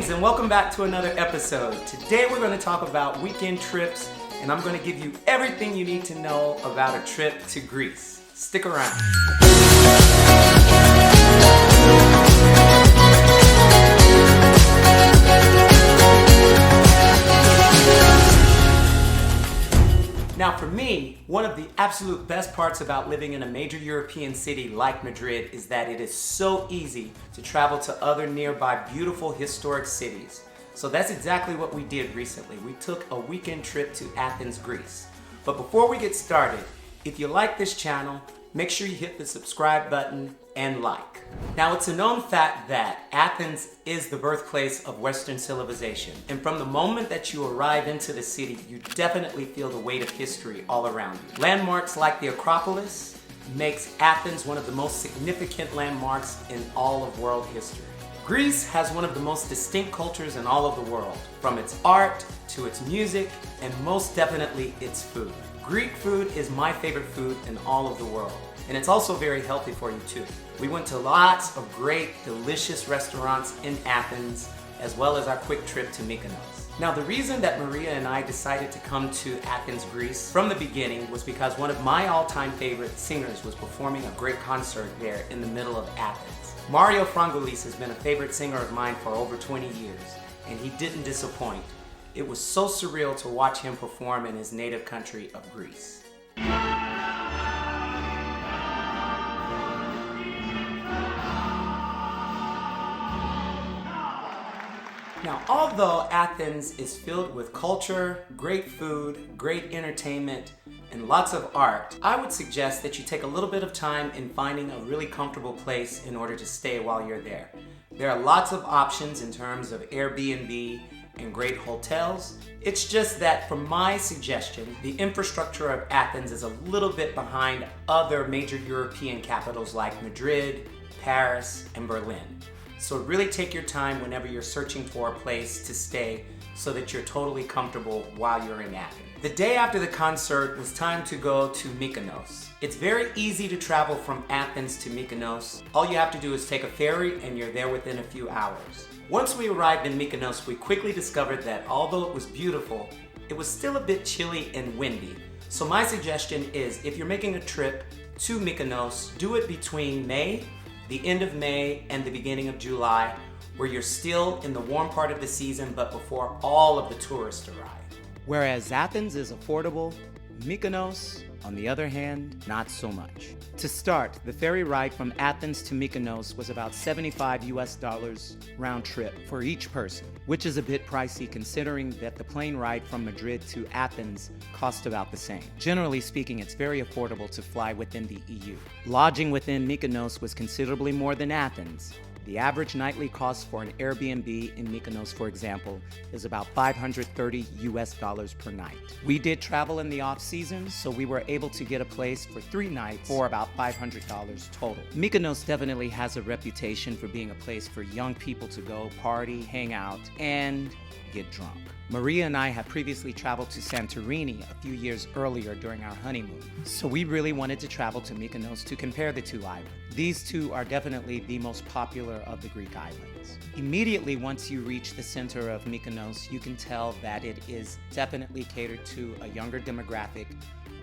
Greetings and welcome back to another episode. Today we're going to talk about weekend trips and I'm going to give you everything you need to know about a trip to Greece. Stick around. Now for me, one of the absolute best parts about living in a major European city like Madrid is that it is so easy to travel to other nearby beautiful historic cities. So that's exactly what we did recently. We took a weekend trip to Athens, Greece. But before we get started, if you like this channel, make sure you hit the subscribe button and like. Now it's a known fact that Athens is the birthplace of Western civilization. And from the moment that you arrive into the city, you definitely feel the weight of history all around you. Landmarks like the Acropolis makes Athens one of the most significant landmarks in all of world history. Greece has one of the most distinct cultures in all of the world, from its art to its music and most definitely its food. Greek food is my favorite food in all of the world. And it's also very healthy for you too. We went to lots of great, delicious restaurants in Athens, as well as our quick trip to Mykonos. Now the reason that Maria and I decided to come to Athens, Greece from the beginning was because one of my all-time favorite singers was performing a great concert there in the middle of Athens. Mario Frangoulis has been a favorite singer of mine for over 20 years, and he didn't disappoint. It was so surreal to watch him perform in his native country of Greece. Now, although Athens is filled with culture, great food, great entertainment, and lots of art, I would suggest that you take a little bit of time in finding a really comfortable place in order to stay while you're there. There are lots of options in terms of Airbnb and great hotels. It's just that, from my suggestion, the infrastructure of Athens is a little bit behind other major European capitals like Madrid, Paris, and Berlin. So really take your time whenever you're searching for a place to stay so that you're totally comfortable while you're in Athens. The day after the concert was time to go to Mykonos. It's very easy to travel from Athens to Mykonos. All you have to do is take a ferry and you're there within a few hours. Once we arrived in Mykonos, we quickly discovered that although it was beautiful, it was still a bit chilly and windy. So my suggestion is, if you're making a trip to Mykonos, do it between the end of May and the beginning of July, where you're still in the warm part of the season, but before all of the tourists arrive. Whereas Athens is affordable, Mykonos, on the other hand, not so much. To start, the ferry ride from Athens to Mykonos was about $75 round trip for each person, which is a bit pricey considering that the plane ride from Madrid to Athens cost about the same. Generally speaking, it's very affordable to fly within the EU. Lodging within Mykonos was considerably more than Athens. The average nightly cost for an Airbnb in Mykonos, for example, is about $530 per night. We did travel in the off-season, so we were able to get a place for 3 nights for about $500 total. Mykonos definitely has a reputation for being a place for young people to go party, hang out, and get drunk. Maria and I had previously traveled to Santorini a few years earlier during our honeymoon, so we really wanted to travel to Mykonos to compare the two islands. These two are definitely the most popular of the Greek islands. Immediately once you reach the center of Mykonos, you can tell that it is definitely catered to a younger demographic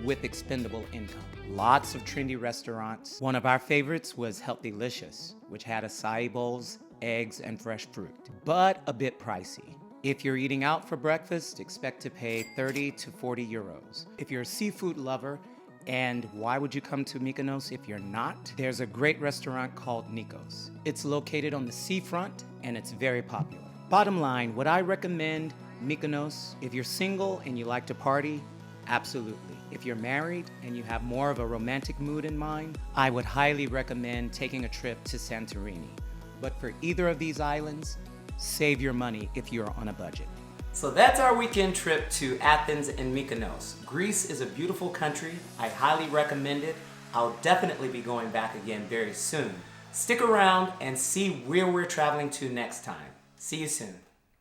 with expendable income. Lots of trendy restaurants. One of our favorites was Healthylicious, which had acai bowls, eggs, and fresh fruit, but a bit pricey. If you're eating out for breakfast, expect to pay 30 to 40 euros. If you're a seafood lover, and why would you come to Mykonos if you're not? There's a great restaurant called Nikos. It's located on the seafront and it's very popular. Bottom line, would I recommend Mykonos? If you're single and you like to party, absolutely. If you're married and you have more of a romantic mood in mind, I would highly recommend taking a trip to Santorini. But for either of these islands, save your money if you're on a budget. So that's our weekend trip to Athens and Mykonos. Greece is a beautiful country. I highly recommend it. I'll definitely be going back again very soon. Stick around and see where we're traveling to next time. See you soon.